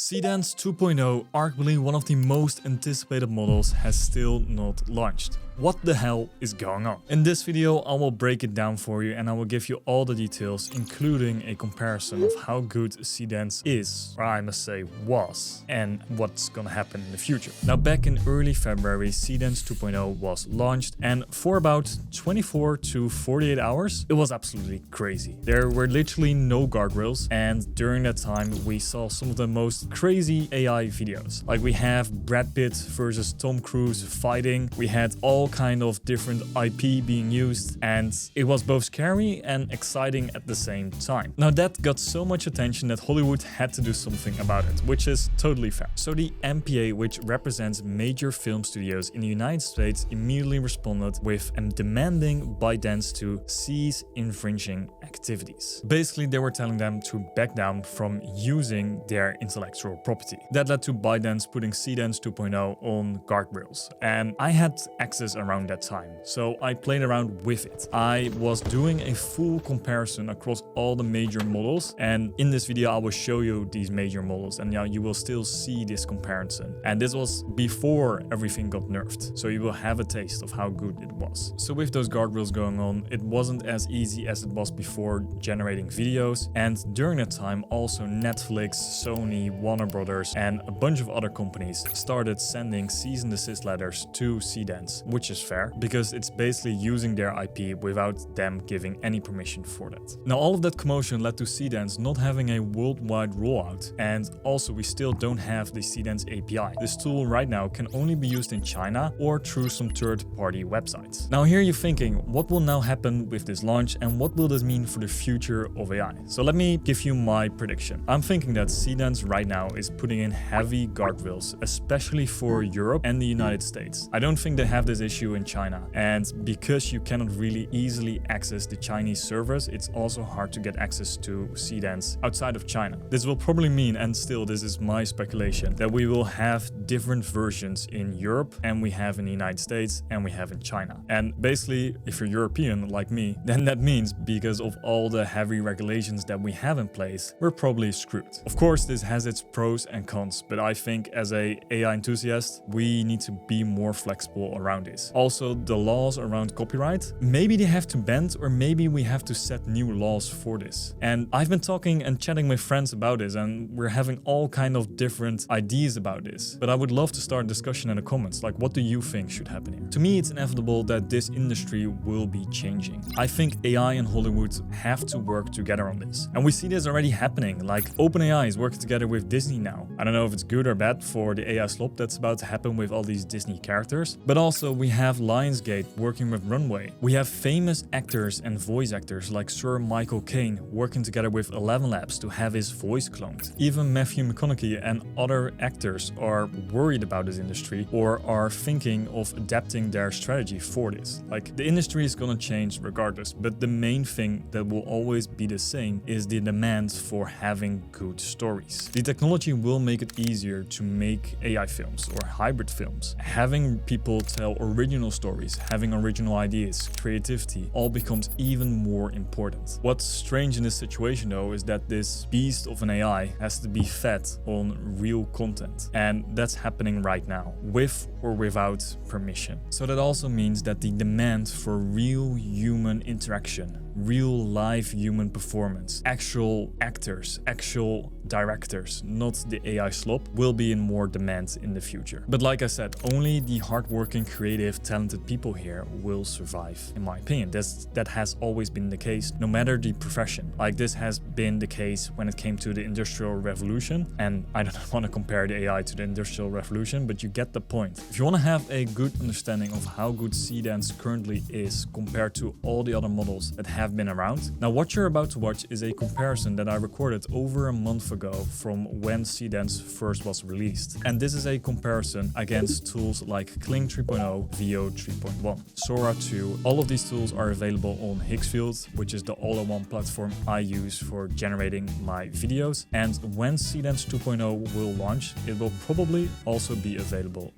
Seedance 2.0, arguably one of the most anticipated models, has still not launched. What the hell is going on? In this video, I will break it down for you and I will give you all the details, including a comparison of how good Seedance is, or I must say was, and what's gonna happen in the future. Now, back in early February, Seedance 2.0 was launched, and for about 24 to 48 hours, it was absolutely crazy. There were literally no guardrails, and during that time, we saw some of the most crazy AI videos. Like, we have Brad Pitt versus Tom Cruise fighting, we had all kind of different IP being used, and it was both scary and exciting at the same time. Now, that got so much attention that Hollywood had to do something about it, which is totally fair. So the MPA, which represents major film studios in the United States, immediately responded with demanding ByteDance to cease infringing activities. Basically, they were telling them to back down from using their intellectual property. That led to ByteDance putting Seedance 2.0 on guardrails, and I had access around that time, so I played around with it. I was doing a full comparison across all the major models, and in this video I will show you these major models, and now you will still see this comparison. And this was before everything got nerfed, so you will have a taste of how good it was. So with those guardrails going on, it wasn't as easy as it was before generating videos, and during that time also Netflix, Sony, Warner Brothers, and a bunch of other companies started sending cease and desist letters to Seedance, which is fair because it's basically using their IP without them giving any permission for that. Now, all of that commotion led to Seedance not having a worldwide rollout, and also we still don't have the Seedance API. This tool right now can only be used in China or through some third-party websites. Now, here you're thinking, what will now happen with this launch and what will this mean for the future of AI? So let me give you my prediction. I'm thinking that Seedance right now is putting in heavy guardrails, especially for Europe and the United States. I don't think they have this issue in China, and because you cannot really easily access the Chinese servers, it's also hard to get access to Seedance outside of China. This will probably mean, and still this is my speculation, that we will have different versions in Europe, and we have in the United States, and we have in China. And basically, if you're European like me, then that means because of all the heavy regulations that we have in place, we're probably screwed. Of course, this has its pros and cons, but I think as a AI enthusiast, we need to be more flexible around this. Also, the laws around copyright, maybe they have to bend, or maybe we have to set new laws for this. And I've been talking and chatting with friends about this, and we're having all kind of different ideas about this. But I would love to start a discussion in the comments, like, what do you think should happen here? To me, it's inevitable that this industry will be changing. I think AI and Hollywood have to work together on this. And we see this already happening, like OpenAI is working together with Disney now. I don't know if it's good or bad for the AI slop that's about to happen with all these Disney characters, but also we have Lionsgate working with Runway. We have famous actors and voice actors like Sir Michael Caine working together with 11 Labs to have his voice cloned. Even Matthew McConaughey and other actors are worried about this industry or are thinking of adapting their strategy for this. Like, the industry is gonna change regardless, but the main thing that will always be the same is the demand for having good stories. The technology will make it easier to make AI films or hybrid films. Having people tell original stories, having original ideas, creativity, all becomes even more important. What's strange in this situation though is that this beast of an AI has to be fed on real content, and that's happening right now, with or without permission. So that also means that the demand for real human interaction, real live human performance, actual actors, actual directors, not the AI slop, will be in more demand in the future. But like I said, only the hardworking, creative, talented people here will survive, in my opinion. That has always been the case, no matter the profession. Like, this has been the case when it came to the Industrial Revolution, and I don't want to compare the AI to the Industrial Revolution, but you get the point. If you want to have a good understanding of how good Seedance currently is compared to all the other models that have been around, now what you're about to watch is a comparison that I recorded over a month ago from when Seedance first was released. And this is a comparison against tools like Kling 3.0, VO 3.1, Sora 2. All of these tools are available on Higgsfield, which is the all-in-one platform I use for generating my videos. And when Seedance 2.0 will launch, it will probably also be available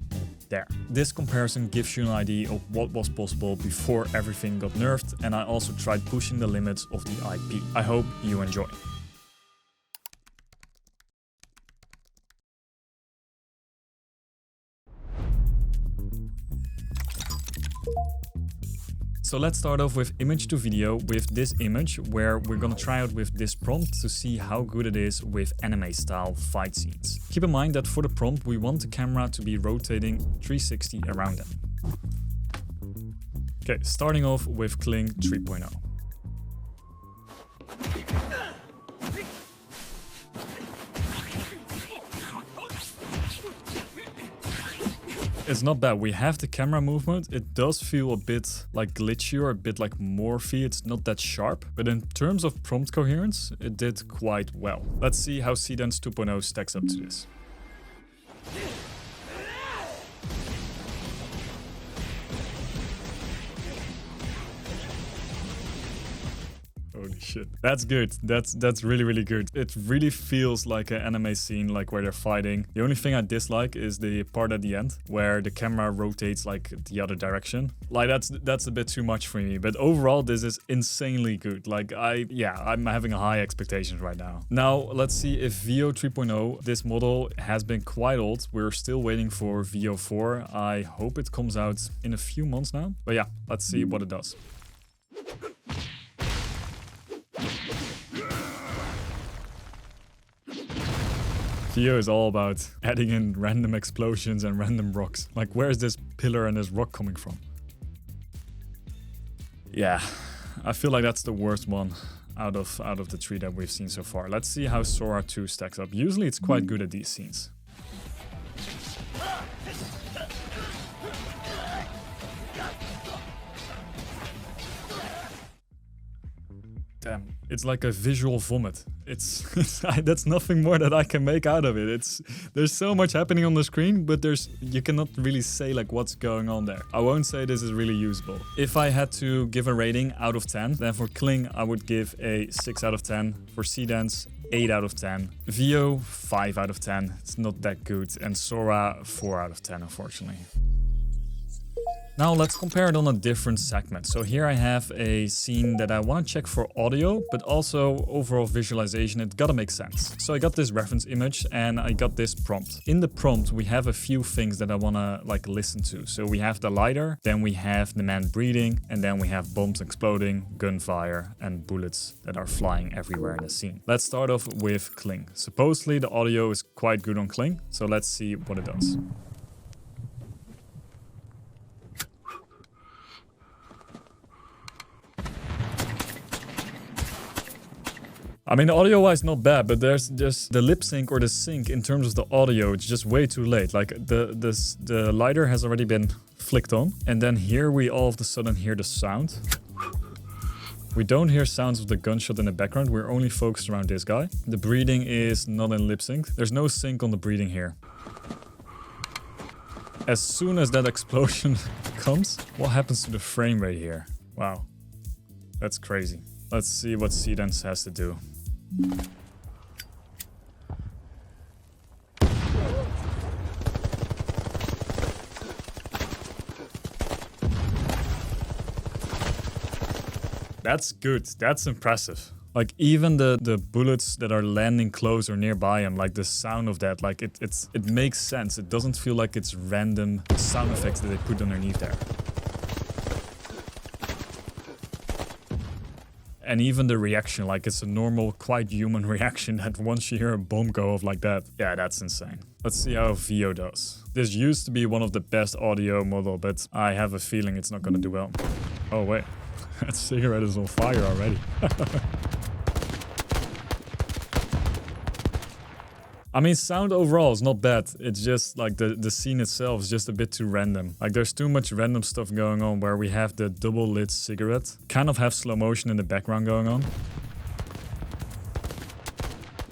there. This comparison gives you an idea of what was possible before everything got nerfed, and I also tried pushing the limits of the IP. I hope you enjoy. So let's start off with image to video with this image, where we're gonna try out with this prompt to see how good it is with anime style fight scenes. Keep in mind that for the prompt we want the camera to be rotating 360 around them. Okay, starting off with Kling 3.0. It's not bad. We have the camera movement. It does feel a bit like glitchy or a bit like morphy. It's not that sharp, but in terms of prompt coherence, it did quite well. Let's see how Seedance 2.0 stacks up to this. Holy shit. That's good. That's really, really good. It really feels like an anime scene, like where they're fighting. The only thing I dislike is the part at the end where the camera rotates like the other direction. Like that's a bit too much for me. But overall, this is insanely good. Like I'm having high expectations right now. Now, let's see if VO 3.0, this model has been quite old. We're still waiting for VO 4. I hope it comes out in a few months now. But yeah, let's see what it does. VO is all about adding in random explosions and random rocks. Like, where's this pillar and this rock coming from? Yeah, I feel like that's the worst one out of the three that we've seen so far. Let's see how Sora 2 stacks up. Usually it's quite good at these scenes. Damn, it's like a visual vomit. That's nothing more that I can make out of it. There's so much happening on the screen, but you cannot really say like what's going on there. I won't say this is really usable. If I had to give a rating out of 10, then for Kling I would give a 6 out of 10. For Seedance, 8 out of 10. VO, 5 out of 10. It's not that good. And Sora, 4 out of 10, unfortunately. Now let's compare it on a different segment. So here I have a scene that I want to check for audio, but also overall visualization. It gotta make sense. So I got this reference image and I got this prompt. In the prompt, we have a few things that I wanna like listen to. So we have the lighter, then we have the man breathing, and then we have bombs exploding, gunfire, and bullets that are flying everywhere in the scene. Let's start off with Kling. Supposedly the audio is quite good on Kling, so let's see what it does. I mean, audio-wise not bad, but there's just the lip sync or the sync in terms of the audio, it's just way too late. Like the lighter has already been flicked on, and then here we all of a sudden hear the sound. We don't hear sounds of the gunshot in the background, we're only focused around this guy. The breathing is not in lip sync. There's no sync on the breathing here. As soon as that explosion comes, what happens to the frame rate here? Wow, that's crazy. Let's see what Seedance has to do. That's good. That's impressive. Like even the bullets that are landing close or nearby him, like the sound of that, like it makes sense. It doesn't feel like it's random sound effects that they put underneath there. And even the reaction, like it's a normal, quite human reaction that once you hear a bomb go off like that, yeah, that's insane. Let's see how VO does. This used to be one of the best audio model, but I have a feeling it's not gonna do well. Oh wait, that cigarette is on fire already. I mean, sound overall is not bad. It's just like the scene itself is just a bit too random. Like there's too much random stuff going on where we have the double lit cigarette. Kind of have slow motion in the background going on.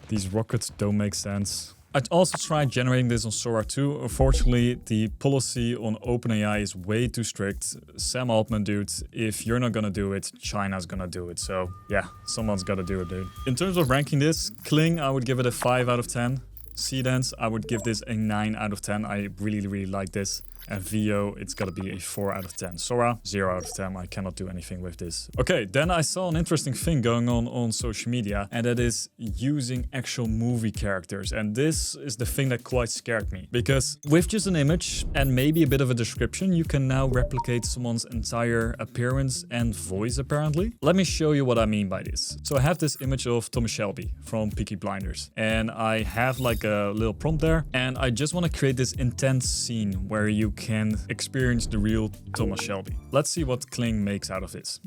These rockets don't make sense. I'd also tried generating this on Sora 2. Unfortunately, the policy on OpenAI is way too strict. Sam Altman, dude, if you're not gonna do it, China's gonna do it. So yeah, someone's gotta do it, dude. In terms of ranking this, Kling, I would give it a 5 out of 10. Seedance, I would give this a 9 out of 10. I really, really like this. And VO, it's gotta be a 4 out of 10. Sora, 0 out of 10. I cannot do anything with this. Okay, then I saw an interesting thing going on social media, and that is using actual movie characters. And this is the thing that quite scared me, because with just an image and maybe a bit of a description, you can now replicate someone's entire appearance and voice, apparently. Let me show you what I mean by this. So I have this image of Thomas Shelby from Peaky Blinders, and I have like a little prompt there, and I just want to create this intense scene where you can experience the real Thomas Shelby. Let's see what Kling makes out of this.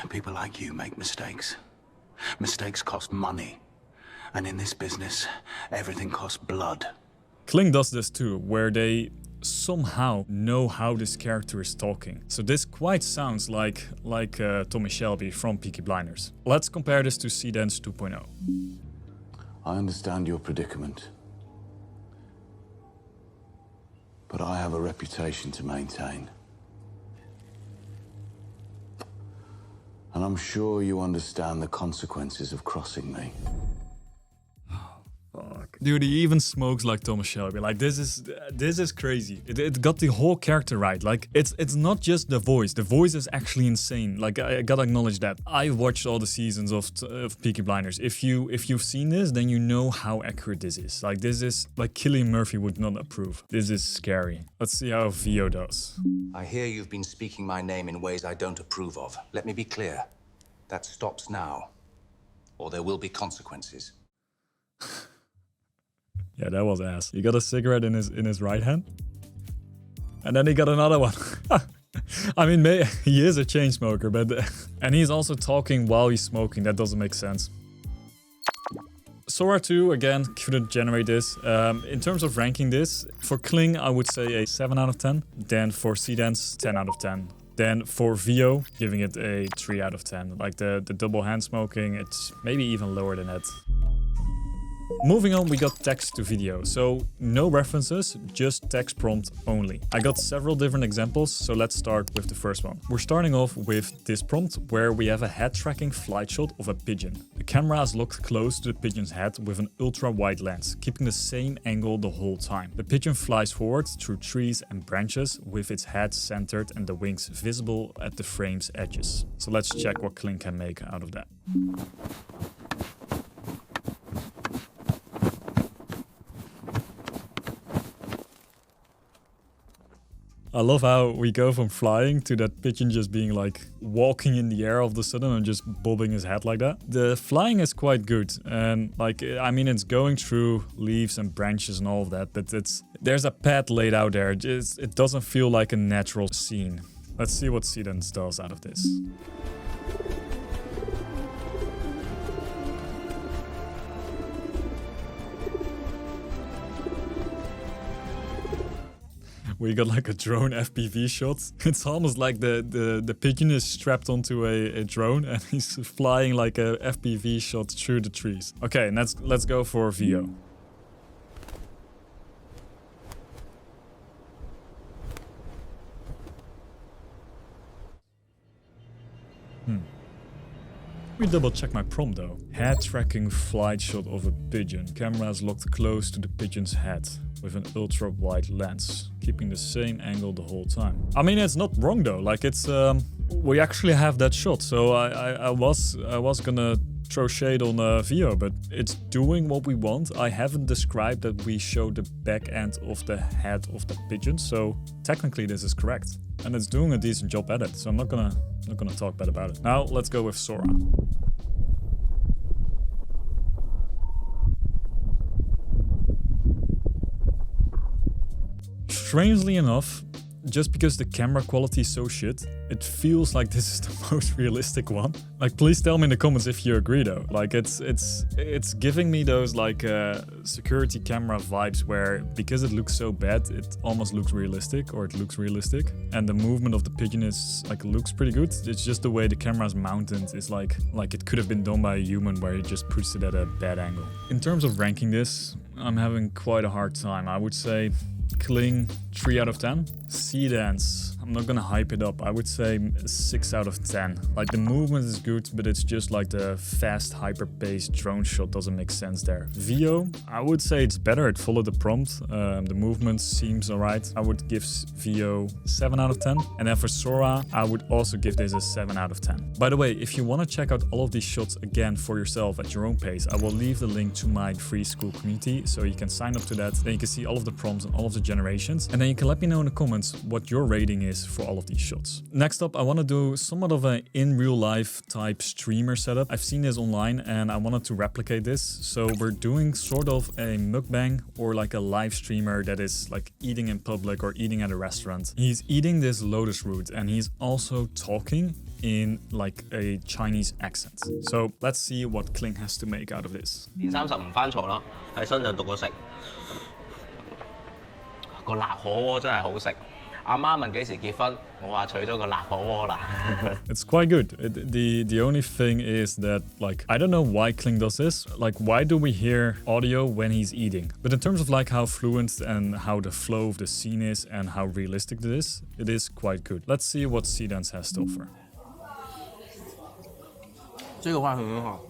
People like you make mistakes. Mistakes cost money. And in this business, everything costs blood. Kling does this too, where they somehow know how this character is talking. So this quite sounds like Thomas Shelby from Peaky Blinders. Let's compare this to Seedance 2.0. I understand your predicament. But I have a reputation to maintain. And I'm sure you understand the consequences of crossing me. Fuck. Dude, he even smokes like Thomas Shelby. Like, this is crazy. It got the whole character right. Like, it's not just the voice. The voice is actually insane. Like, I gotta acknowledge that. I watched all the seasons of Peaky Blinders. If you've seen this, then you know how accurate this is. Like, this is like Cillian Murphy would not approve. This is scary. Let's see how VO does. I hear you've been speaking my name in ways I don't approve of. Let me be clear. That stops now, or there will be consequences. Yeah, that was ass. He got a cigarette in his right hand, and then he got another one. I mean, he is a chain smoker, but and he's also talking while he's smoking. That doesn't make sense. Sora 2, again, couldn't generate this. In terms of ranking this, for Kling, I would say a 7 out of 10. Then for Seedance, 10 out of 10. Then for VO, giving it a 3 out of 10. Like the double hand smoking, it's maybe even lower than that. Moving on, we got text to video. So no references, just text prompt only. I got several different examples, so let's start with the first one. We're starting off with this prompt where we have a head tracking flight shot of a pigeon. The camera is locked close to the pigeon's head with an ultra wide lens, keeping the same angle the whole time. The pigeon flies forward through trees and branches with its head centered and the wings visible at the frame's edges. So let's check what Kling can make out of that. I love how we go from flying to that pigeon just being like walking in the air all of a sudden and just bobbing his head like that. The flying is quite good, and like, I mean, it's going through leaves and branches and all of that, but there's a path laid out there. It doesn't feel like a natural scene. Let's see what Seedance does out of this. We got like a drone FPV shot. It's almost like the pigeon is strapped onto a drone and he's flying like a FPV shot through the trees. Okay, and let's go for VO. Let me double check my prompt though. Head tracking flight shot of a pigeon. Camera is locked close to the pigeon's head with an ultra wide lens, keeping the same angle the whole time. I mean, it's not wrong though. Like, it's we actually have that shot. So I was gonna throw shade on VO, but it's doing what we want. I haven't described that we show the back end of the head of the pigeon, so technically this is correct, and it's doing a decent job at it. So I'm not gonna talk bad about it. Now let's go with Sora. Strangely enough, just because the camera quality is so shit, it feels like this is the most realistic one. Like, please tell me in the comments if you agree though. Like, it's giving me those like security camera vibes where, because it looks so bad, it almost looks realistic, or it looks realistic. And the movement of the pigeon is like, looks pretty good. It's just the way the camera is mounted is like it could have been done by a human where it just puts it at a bad angle. In terms of ranking this, I'm having quite a hard time. I would say Kling 3 out of 10. Seedance, I'm not gonna hype it up. I would say 6 out of 10. Like the movement is good, but it's just like the fast, hyper-paced drone shot doesn't make sense there. VO, I would say it's better. It followed the prompt. The movement seems alright. I would give VO 7 out of 10. And then for Sora, I would also give this a 7 out of 10. By the way, if you want to check out all of these shots again for yourself at your own pace, I will leave the link to my free school community so you can sign up to that. Then you can see all of the prompts and all of the generations. And then you can let me know in the comments what your rating is for all of these shots. Next up, I want to do somewhat of an in real life type streamer setup. I've seen this online and I wanted to replicate this. So we're doing sort of a mukbang or like a live streamer that is like eating in public or eating at a restaurant. He's eating this lotus root and he's also talking in like a Chinese accent. So let's see what Kling has to make out of this. 年30唔翻錯啦，喺深圳讀過食，個辣火鍋真係好食。阿媽問幾時結婚，我話娶咗個辣火鍋啦。It's quite good. The only thing is that like I don't know why Kling does this. Like why do we hear audio when he's eating? But in terms of like how fluent and how the flow of the scene is and how realistic it is quite good. Let's see what Seedance has to offer. 这个话很好，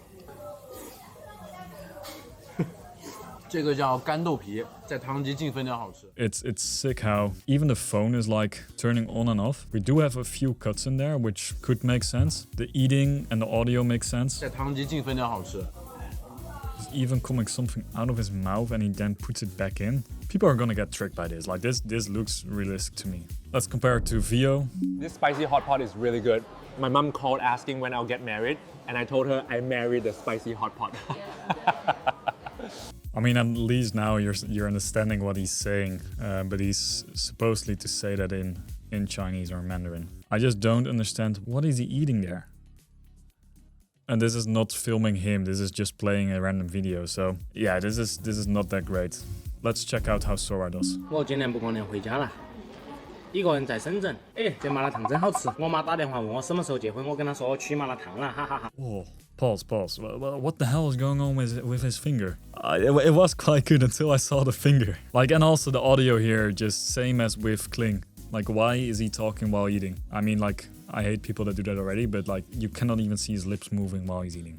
这个叫干豆皮，在汤鸡进分量好吃。 It's sick how even the phone is like turning on and off. We do have a few cuts in there which could make sense. The eating and the audio makes sense. 在汤鸡进分量好吃。 There's even coming something out of his mouth and he then puts it back in. People are gonna get tricked by this. Like this looks realistic to me. Let's compare it to VO. This spicy hot pot is really good. My mom called asking when I'll get married, and I told her I married the spicy hot pot. I mean, at least now you're understanding what he's saying, but he's supposedly to say that in Chinese or Mandarin. I just don't understand what is he eating there. And this is not filming him. This is just playing a random video. So yeah, this is not that great. Let's check out how Sora does. 我今年不过年回家了，一个人在深圳。哎，这麻辣烫真好吃。我妈打电话问我什么时候结婚，我跟她说我娶麻辣烫了，哈哈哈。 Whoa, pause. What the hell is going on with his finger? It was quite good until I saw the finger. Like, and also the audio here, just same as with Kling. Like, why is he talking while eating? I mean, like, I hate people that do that already, but like, you cannot even see his lips moving while he's eating.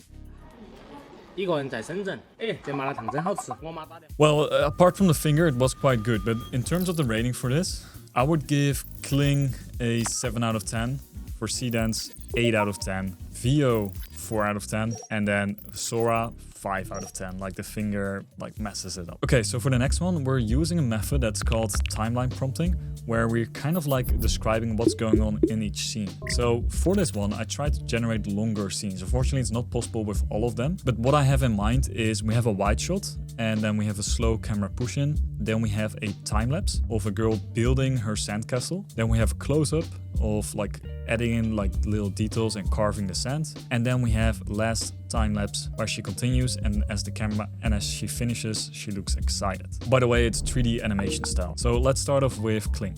一个人在深圳。哎，这麻辣烫真好吃。我妈打电。 Well, apart from the finger, it was quite good. But in terms of the rating for this, I would give Kling a 7 out of 10. For Seedance, 8 out of 10. VO, 4 out of 10. And then Sora, 5 out of 10. Like the finger like messes it up. Okay, so for the next one, we're using a method that's called timeline prompting, where we're kind of like describing what's going on in each scene. So for this one, I tried to generate longer scenes. Unfortunately, it's not possible with all of them. But what I have in mind is we have a wide shot, and then we have a slow camera push in. Then we have a time lapse of a girl building her sandcastle. Then we have a close up of like adding in like little details and carving the sand. And then we have last time lapse where she continues, and as she finishes, she looks excited. By the way, it's 3D animation style. So let's start off with Kling.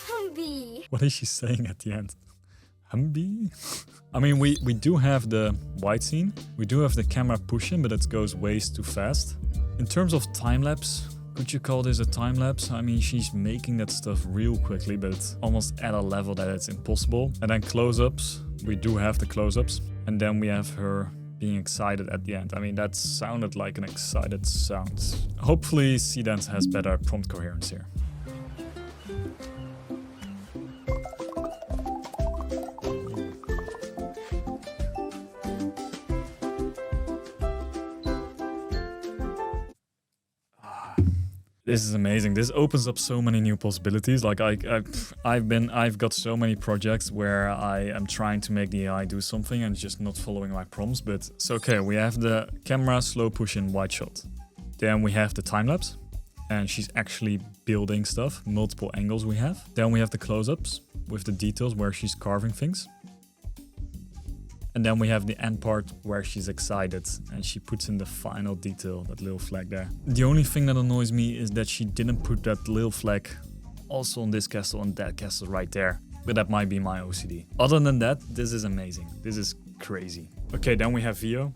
Humby. What is she saying at the end? Humby? I mean, we do have the wide scene. We do have the camera pushing, but it goes way too fast. In terms of time-lapse, could you call this a time-lapse? I mean, she's making that stuff real quickly, but it's almost at a level that it's impossible. And then close-ups. We do have the close-ups. And then we have her being excited at the end. I mean, that sounded like an excited sound. Hopefully, Seedance has better prompt coherence here. This is amazing. This opens up so many new possibilities. Like I've got so many projects where I am trying to make the AI do something and just not following my prompts. But it's okay. We have the camera slow push in wide shot. Then we have the time lapse, and she's actually building stuff. Multiple angles we have. Then we have the close-ups with the details where she's carving things. And then we have the end part where she's excited and she puts in the final detail, that little flag there. The only thing that annoys me is that she didn't put that little flag also on this castle and that castle right there. But that might be my OCD. Other than that, this is amazing. This is crazy. Okay, then we have VO.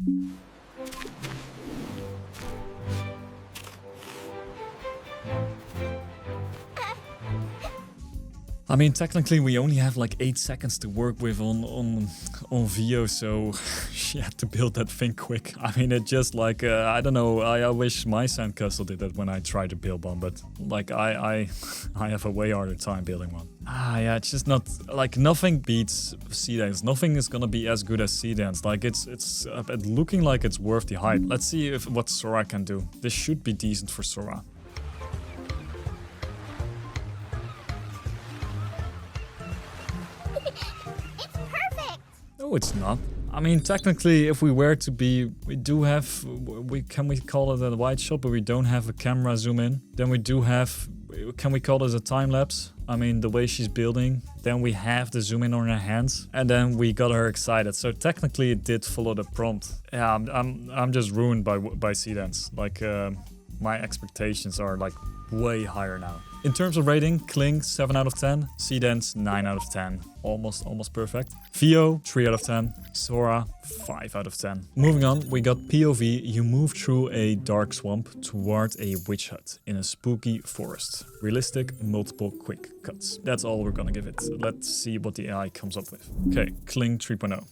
I mean, technically we only have like 8 seconds to work with on Vio, so she had to build that thing quick. I mean, it just like, I don't know, I wish my sandcastle did that when I tried to build one, but like I have a way harder time building one. Yeah, it's just not, like nothing beats Seedance. Nothing is gonna be as good as Seedance. Like it's looking like it's worth the hype. Let's see what Sora can do. This should be decent for Sora. No, it's not. I mean, technically, if we were to be, we do have, we call it a wide shot, but we don't have a camera zoom in. Then we do have, can we call this a time lapse? I mean, the way she's building. Then we have the zoom in on her hands, and then we got her excited. So technically, it did follow the prompt. Yeah, I'm just ruined by Seedance. Like, my expectations are like way higher now. In terms of rating, Kling 7 out of 10, Seedance 9 out of 10, almost perfect. Vio 3 out of 10, Sora 5 out of 10. Moving on, we got POV. You move through a dark swamp toward a witch hut in a spooky forest. Realistic, multiple quick cuts. That's all we're gonna give it. Let's see what the AI comes up with. Okay, Kling 3.0.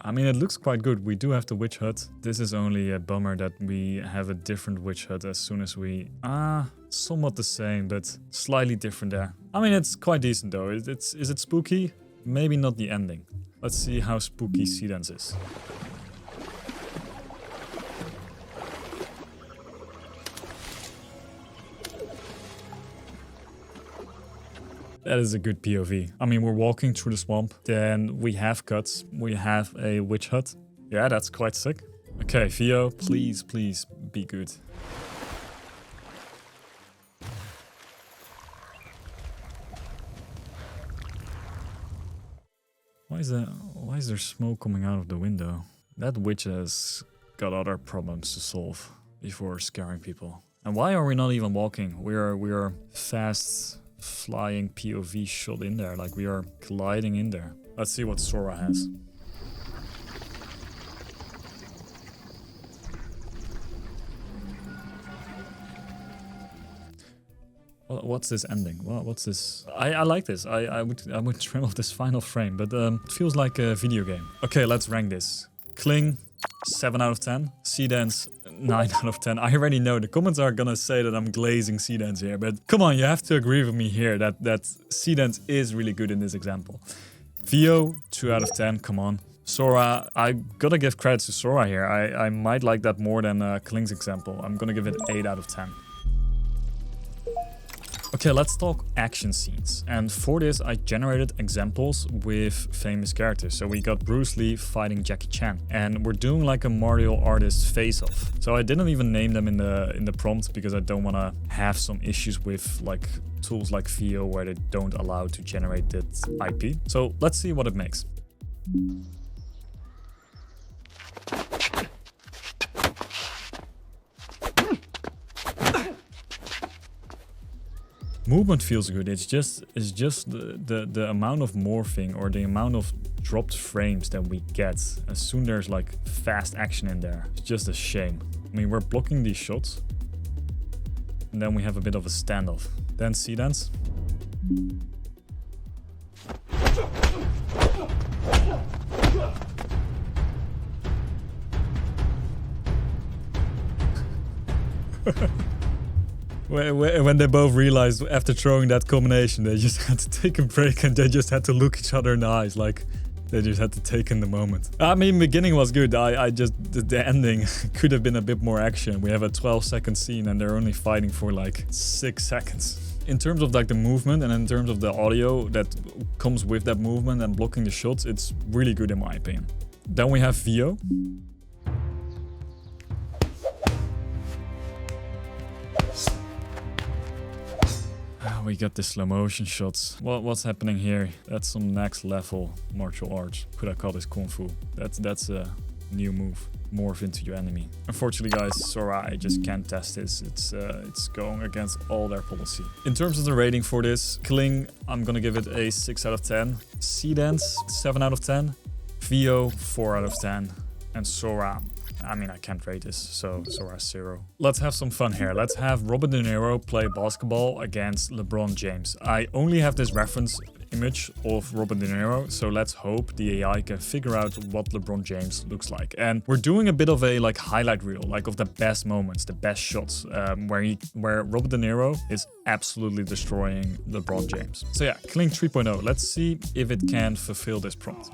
I mean, it looks quite good. We do have the witch hut. This is only a bummer that we have a different witch hut as soon as we... somewhat the same, but slightly different there. I mean, it's quite decent though. Is it spooky? Maybe not the ending. Let's see how spooky Seedance is. That is a good POV. I mean, we're walking through the swamp, then we have cuts, we have a witch hut. Yeah, that's quite sick. Okay, Vio, please be good. Why is there smoke coming out of the window? That witch has got other problems to solve before scaring people. And why are we not even walking? We are fast flying POV shot in there, like we are gliding in there. Let's see what Sora has. Well, what's this ending? Well, what's this? I like this. I would trim off this final frame, but it feels like a video game. Okay, let's rank this. Kling 7 out of 10. Seedance 9 out of 10. I already know the comments are gonna say that I'm glazing Seedance here, but come on, you have to agree with me here that Seedance is really good in this example. Vio 2 out of 10. Come on. Sora, I gotta give credit to Sora here. I might like that more than Kling's example. I'm gonna give it 8 out of 10. Okay, let's talk action scenes. And for this, I generated examples with famous characters. So we got Bruce Lee fighting Jackie Chan, and we're doing like a Mario artist face-off. So I didn't even name them in the prompt because I don't want to have some issues with like tools like Vio where they don't allow to generate that IP. So let's see what it makes. Movement feels good. It's just the amount of morphing or the amount of dropped frames that we get as soon there's like fast action in there. It's just a shame. I mean, we're blocking these shots, and then we have a bit of a standoff. Then Seedance. When they both realized after throwing that combination, they just had to take a break and they just had to look each other in the eyes, like they just had to take in the moment. I mean, beginning was good. The ending could have been a bit more action. We have a 12-second scene and they're only fighting for like 6 seconds. In terms of like the movement and in terms of the audio that comes with that movement and blocking the shots, it's really good in my opinion. Then we have Vio. We got the slow motion shots. What's happening here? That's some next level martial arts. Could I call this kung fu? That's a new move. Morph into your enemy. Unfortunately, guys, Sora, I just can't test this. It's going against all their policy. In terms of the rating for this, Kling, I'm gonna give it a 6 out of 10. Seedance, 7 out of 10. Vio, 4 out of 10. And Sora, I mean, I can't rate this, so Sora 0. Let's have some fun here. Let's have Robert De Niro play basketball against LeBron James. I only have this reference image of Robert De Niro, so let's hope the AI can figure out what LeBron James looks like. And we're doing a bit of a like highlight reel, like of the best moments, the best shots, where Robert De Niro is absolutely destroying LeBron James. So yeah, Kling 3.0. Let's see if it can fulfill this prompt.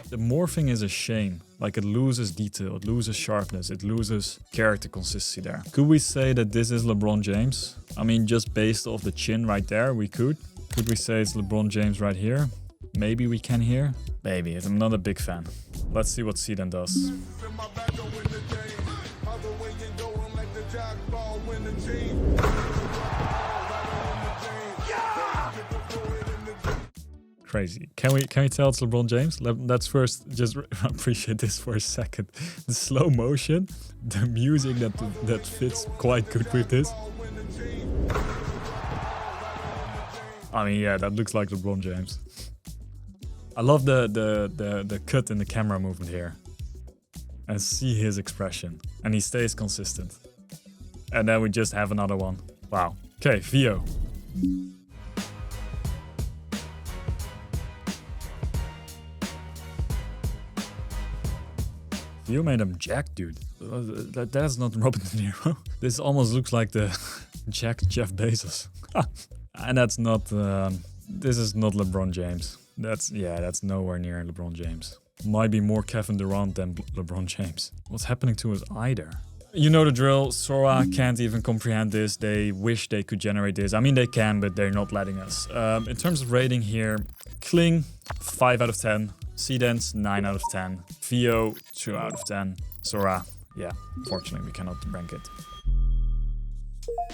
The morphing is a shame. Like, it loses detail, it loses sharpness, it loses character consistency there. Could we say that this is LeBron James? I mean, just based off the chin right there, we could. Could we say it's LeBron James right here? Maybe we can here. Maybe. I'm not a big fan. Let's see what Seedance does. Crazy. Can we tell it's LeBron James? Let's first just appreciate this for a second. The slow motion, the music that fits quite good with this. I mean, yeah, that looks like LeBron James. I love the cut in the camera movement here. And see his expression. And he stays consistent. And then we just have another one. Wow. Okay, VO. You made him Jack, dude. That's not Robert De Niro. This almost looks like the Jack Jeff Bezos. And that's not... this is not LeBron James. That's nowhere near LeBron James. Might be more Kevin Durant than LeBron James. What's happening to his eye there? You know the drill. Sora can't even comprehend this. They wish they could generate this. I mean, they can, but they're not letting us. In terms of rating here, Kling, 5 out of 10. Seedance, 9 out of 10. VO, 2 out of 10. Sora, yeah, fortunately we cannot rank it.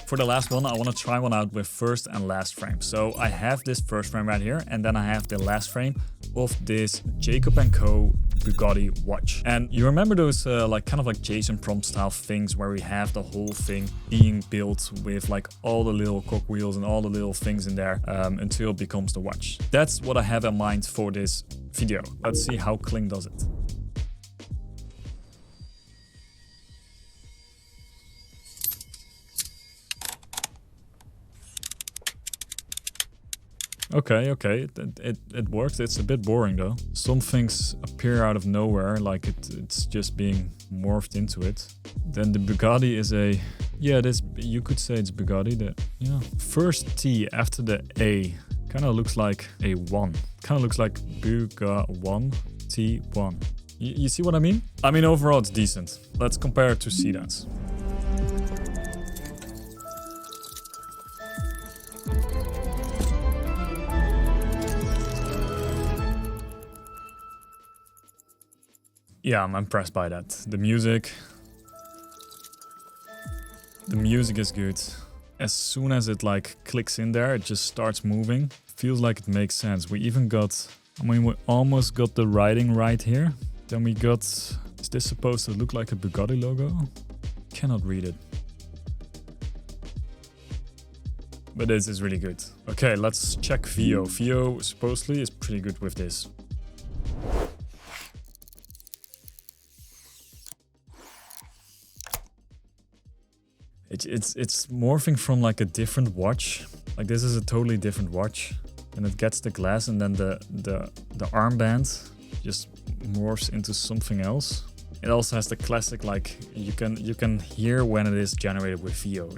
For the last one, I want to try one out with first and last frame. So I have this first frame right here, and then I have the last frame of this Jacob & Co. Bugatti watch. And you remember those like kind of like Jason prompt style things where we have the whole thing being built with like all the little cogwheels and all the little things in there until it becomes the watch. That's what I have in mind for this video. Let's see how Kling does it. Okay, it works. It's a bit boring though. Some things appear out of nowhere, like it's just being morphed into it. Then the Bugatti is a, yeah, this, you could say it's Bugatti. Yeah, first T after the A kind of looks like a 1. Kind of looks like Buga 1 T1. You see what I mean? I mean, overall it's decent. Let's compare it to Seedance. Yeah, I'm impressed by that. The music is good. As soon as it like clicks in there, it just starts moving. Feels like it makes sense. We even got, I mean, we almost got the writing right here. Then we got, is this supposed to look like a Bugatti logo? Cannot read it. But this is really good. Okay, let's check VO. VO supposedly is pretty good with this. It's morphing from like a different watch. Like this is a totally different watch. And it gets the glass and then the armband just morphs into something else. It also has the classic, like you can hear when it is generated with VO.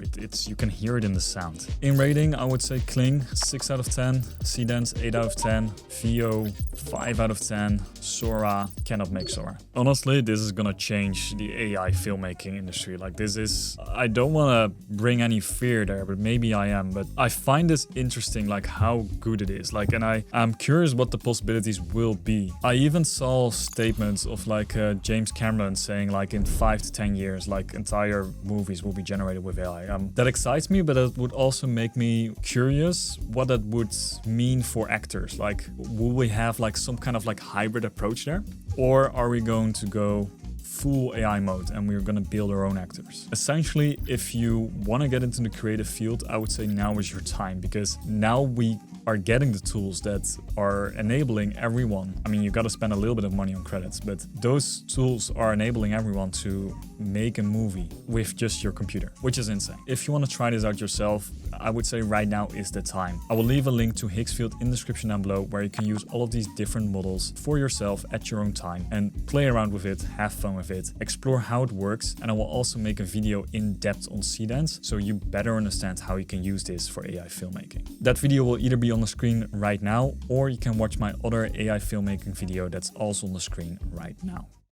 You can hear it in the sound. In rating, I would say Kling 6 out of 10, Seedance 8 out of 10, VO 5 out of 10, Sora cannot make Sora. Honestly, this is gonna change the AI filmmaking industry. Like this is, I don't want to bring any fear there, but maybe I am. But I find this interesting, like how good it is. Like, and I'm curious what the possibilities will be. I even saw statements of like James Cameron saying like in 5 to 10 years, like entire movies will be generated with AI. That excites me, but it would also make me curious what that would mean for actors. Like, will we have like some kind of like hybrid approach there? Or are we going to go full AI mode and we're gonna build our own actors. Essentially, if you want to get into the creative field, I would say now is your time, because now we are getting the tools that are enabling everyone. I mean, you got to spend a little bit of money on credits, but those tools are enabling everyone to make a movie with just your computer, which is insane. If you want to try this out yourself, I would say right now is the time. I will leave a link to Higgsfield in the description down below, where you can use all of these different models for yourself at your own time and play around with it, have fun with it, explore how it works. And I will also make a video in depth on Seedance, so you better understand how you can use this for AI filmmaking. That video will either be on the screen right now, or you can watch my other AI filmmaking video that's also on the screen right now.